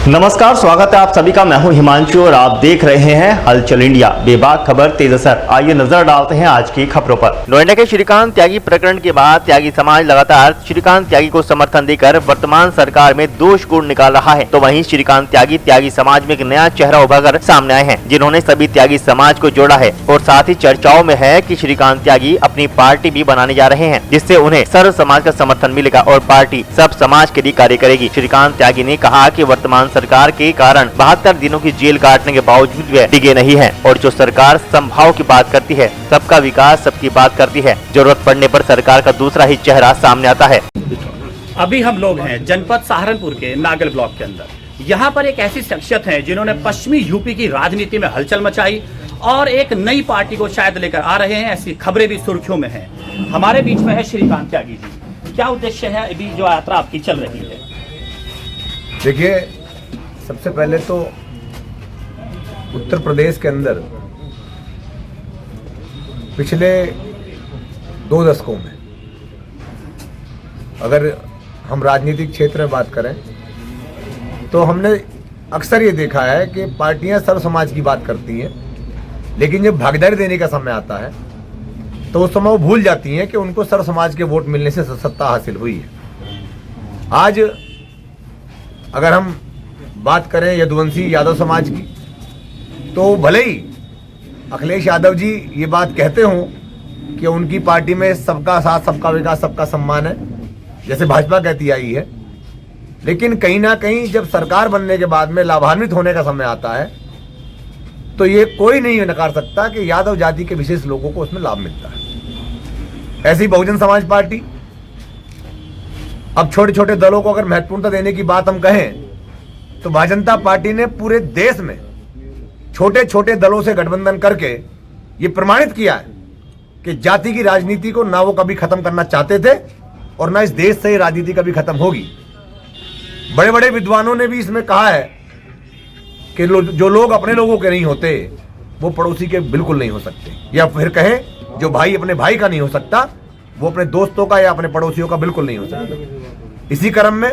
नमस्कार, स्वागत है आप सभी का। मैं हूं हिमांशु और आप देख रहे हैं हलचल इंडिया। बेबाक खबर तेज असर। आइए नजर डालते हैं आज की खबरों पर। नोएडा के श्रीकांत त्यागी प्रकरण के बाद त्यागी समाज लगातार श्रीकांत त्यागी को समर्थन देकर वर्तमान सरकार में दोष गुण निकाल रहा है। तो वहीं श्रीकांत त्यागी समाज में एक नया चेहरा उभर सामने आए हैं, जिन्होंने सभी त्यागी समाज को जोड़ा है। और साथ ही चर्चाओं में है कि श्रीकांत त्यागी अपनी पार्टी भी बनाने जा रहे हैं, जिससे उन्हें सर्व समाज का समर्थन मिलेगा और पार्टी सब समाज के लिए कार्य करेगी। श्रीकांत त्यागी ने कहा कि वर्तमान सरकार के कारण 72 दिनों की जेल काटने के बावजूद वे डिगे नहीं है और जो सरकार समभाव की बात करती है, सबका विकास सबकी बात करती है, जरूरत पड़ने पर सरकार का दूसरा ही चेहरा सामने आता है। अभी हम लोग हैं जनपद सहारनपुर के नागल ब्लॉक के अंदर। यहाँ पर एक ऐसी शख्सियत है जिन्होंने पश्चिमी यूपी की राजनीति में हलचल मचाई और एक नई पार्टी को शायद लेकर आ रहे हैं, ऐसी खबरें भी सुर्खियों में हैं। हमारे बीच में है श्रीकांत त्यागी जी। क्या उद्देश्य है अभी जो यात्रा आपकी चल रही है? देखिए, सबसे पहले तो उत्तर प्रदेश के अंदर पिछले 2 दशकों में अगर हम राजनीतिक क्षेत्र में बात करें तो हमने अक्सर ये देखा है कि पार्टियां सर्व समाज की बात करती हैं, लेकिन जब भागीदारी देने का समय आता है तो उस समय वो भूल जाती हैं कि उनको सर्व समाज के वोट मिलने से सत्ता हासिल हुई है। आज अगर हम बात करें यदुवंशी यादव समाज की, तो भले ही अखिलेश यादव जी ये बात कहते हों कि उनकी पार्टी में सबका साथ, सबका विकास, सबका सम्मान है, जैसे भाजपा कहती आई है, लेकिन कहीं ना कहीं जब सरकार बनने के बाद में लाभान्वित होने का समय आता है तो ये कोई नहीं नकार सकता कि यादव जाति के विशेष लोगों को उसमें लाभ मिलता है। ऐसी बहुजन समाज पार्टी, अब छोटे छोटे दलों को अगर महत्वपूर्णता देने की बात हम कहें तो भारतीय जनता पार्टी ने पूरे देश में छोटे छोटे दलों से गठबंधन करके ये प्रमाणित किया है कि जाति की राजनीति को ना वो कभी खत्म करना चाहते थे और ना इस देश से ये राजनीति कभी खत्म होगी। बड़े बड़े विद्वानों ने भी इसमें कहा है कि जो लोग अपने लोगों के नहीं होते वो पड़ोसी के बिल्कुल नहीं हो सकते, या फिर कहें जो भाई अपने भाई का नहीं हो सकता वो अपने दोस्तों का या अपने पड़ोसियों का बिल्कुल नहीं हो सकता। इसी क्रम में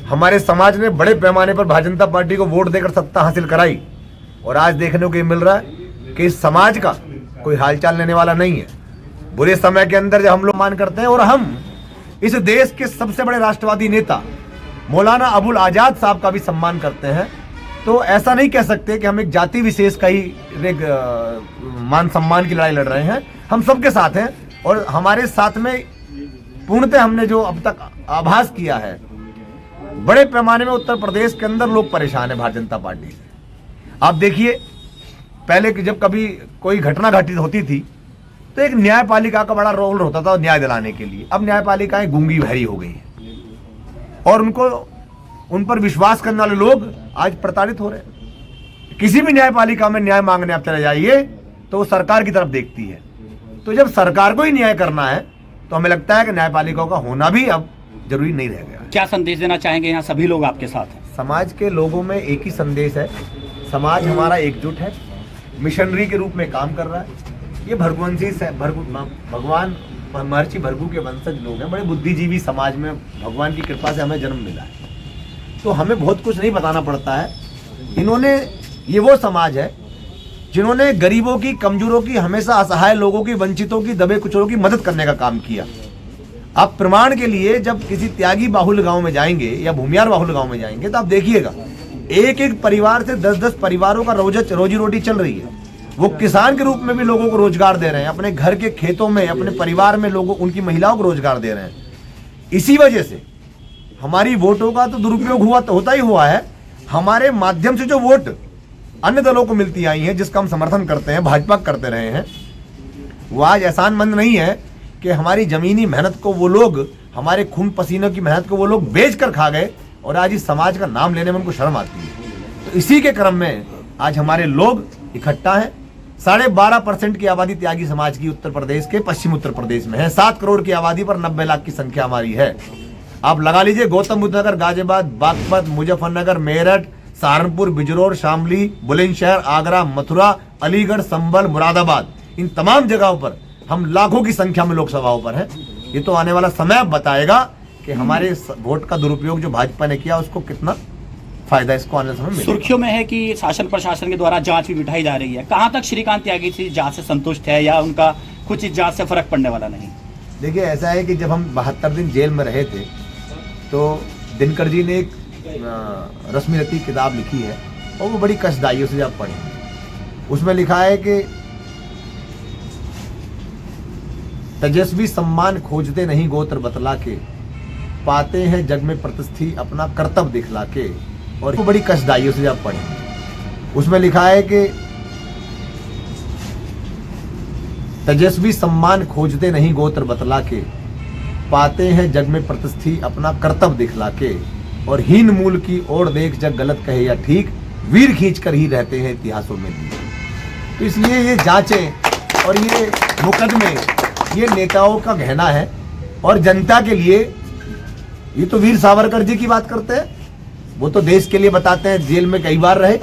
हमारे समाज ने बड़े पैमाने पर भारतीय जनता पार्टी को वोट देकर सत्ता हासिल कराई और आज देखने को ये मिल रहा है कि इस समाज का कोई हालचाल लेने वाला नहीं है। बुरे समय के अंदर जब हम लोग मान करते हैं और हम इस देश के सबसे बड़े राष्ट्रवादी नेता मौलाना अबुल आजाद साहब का भी सम्मान करते हैं, तो ऐसा नहीं कह सकते कि हम एक जाति विशेष का ही मान सम्मान की लड़ाई लड़ रहे हैं। हम सबके साथ हैं और हमारे साथ में पूर्णतः हमने जो अब तक आभास किया है, बड़े पैमाने में उत्तर प्रदेश के अंदर लोग परेशान है भारतीय जनता पार्टी से। आप देखिए, पहले जब कभी कोई घटना घटित होती थी तो एक न्यायपालिका का बड़ा रोल होता था न्याय दिलाने के लिए। अब न्यायपालिकाएं गूंगी बहरी हो गई हैं और उन पर विश्वास करने वाले लोग आज प्रताड़ित हो रहे हैं। किसी भी न्यायपालिका में न्याय मांगने आप चले जाइए तो वो सरकार की तरफ देखती है। तो जब सरकार को ही न्याय करना है तो हमें लगता है कि न्यायपालिकाओं का होना भी अब जरूरी नहीं रह गया। क्या संदेश देना चाहेंगे? यहाँ सभी लोग आपके साथ हैं। समाज के लोगों में एक ही संदेश है, समाज हमारा एकजुट है, मिशनरी के रूप में काम कर रहा है। ये भरगुवंशी भगवान महर्षि भृगु के वंशज लोग हैं, बड़े बुद्धिजीवी समाज में भगवान की कृपा से हमें जन्म मिला है, तो हमें बहुत कुछ नहीं बताना पड़ता है। ये वो समाज है जिन्होंने गरीबों की, कमजोरों की, हमेशा असहाय लोगों की, वंचितों की, दबे कुचलों की मदद करने का काम किया। आप प्रमाण के लिए जब किसी त्यागी बाहुल गांव में जाएंगे या भूमियार बाहुल गांव में जाएंगे तो आप देखिएगा एक एक परिवार से 10-10 परिवारों का रोजी रोटी चल रही है। वो किसान के रूप में भी लोगों को रोजगार दे रहे हैं, अपने घर के खेतों में, अपने परिवार में लोगों, उनकी महिलाओं को रोजगार दे रहे हैं। इसी वजह से हमारी वोटों का तो दुरुपयोग होता ही हुआ है। हमारे माध्यम से जो वोट अन्य दलों को मिलती आई हैं, जिसका हम समर्थन करते हैं, भाजपा करते रहे हैं, वो आज एहसानमंद नहीं है कि हमारी जमीनी मेहनत को वो लोग, हमारे खून पसीनों की मेहनत को वो लोग बेच कर खा गए और आज इस समाज का नाम लेने में उनको शर्म आती है। तो इसी के क्रम में आज हमारे लोग इकट्ठा हैं। 12.5% की आबादी त्यागी समाज की उत्तर प्रदेश के पश्चिम उत्तर प्रदेश में है। 7 करोड़ की आबादी पर 90 लाख की संख्या हमारी है। आप लगा लीजिए, गौतम बुद्ध नगर, गाजियाबाद, बागपत, मुजफ्फरनगर, मेरठ, सहारनपुर, बिजनौर, शामली, बुलंदशहर, आगरा, मथुरा, अलीगढ़, संभल, मुरादाबाद, इन तमाम जगहों पर हम लाखों की संख्या में लोकसभाओं पर हैं। ये तो आने वाला समय बताएगा कि हमारे वोट का दुरुपयोग जो भाजपा ने किया उसको कितना फायदा इसको आने समय मिलेगा। सुर्खियों में है कि शासन प्रशासन के द्वारा जांच भी बिठाई जा रही है। कहां तक श्रीकांत त्यागी से जांच से संतुष्ट है या उनका कुछ इस जांच से फर्क पड़ने वाला नहीं? देखिए, ऐसा है कि जब हम 72 दिन जेल में रहे थे तो दिनकर जी ने एक रश्मि रति किताब लिखी है और वो बड़ी कष्टदायियों से जब पढ़ी, उसमें लिखा है कि तेजस्वी सम्मान खोजते नहीं गोत्र बतला के, पाते हैं जग में प्रतिष्ठी अपना कर्तव्य दिखला के, और वो बड़ी कष्टदायियों से जब पढ़ी, उसमें लिखा है कि तेजस्वी सम्मान खोजते नहीं गोत्र बतला के, पाते हैं जग में प्रतिष्ठी अपना कर्तव्य दिखला के, और हीन मूल की ओर देख जग गलत कहे या ठीक, वीर खींच कर ही रहते हैं इतिहासों में लिए। तो इसलिए ये जांचें और ये मुकदमे ये नेताओं का गहना है, और जनता के लिए ये तो वीर सावरकर जी की बात करते हैं, वो तो देश के लिए बताते हैं, जेल में कई बार रहे।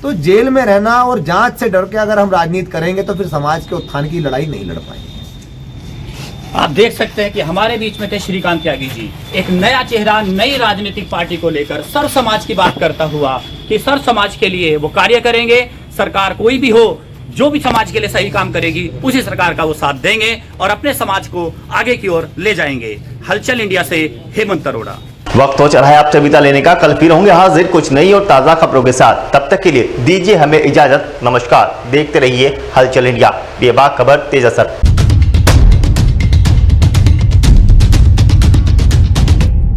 तो जेल में रहना और जांच से डर के अगर हम राजनीति करेंगे तो फिर समाज के उत्थान की लड़ाई नहीं लड़ पाएंगे। आप देख सकते हैं कि हमारे बीच में थे श्रीकांत त्यागी जी, एक नया चेहरा नई राजनीतिक पार्टी को लेकर सर्व समाज की बात करता हुआ कि सर्व समाज के लिए वो कार्य करेंगे। सरकार कोई भी हो, जो भी समाज के लिए सही काम करेगी उसी सरकार का वो साथ देंगे और अपने समाज को आगे की ओर ले जाएंगे। हलचल इंडिया से हेमंत अरोड़ा। वक्त हो चला है आपसे विदा लेने का। कल फिर होंगे हाजिर कुछ नई और ताजा खबरों के साथ। तब तक के लिए दीजिए हमें इजाजत। नमस्कार। देखते रहिए हलचल इंडिया, बेबाक खबर तेज असर।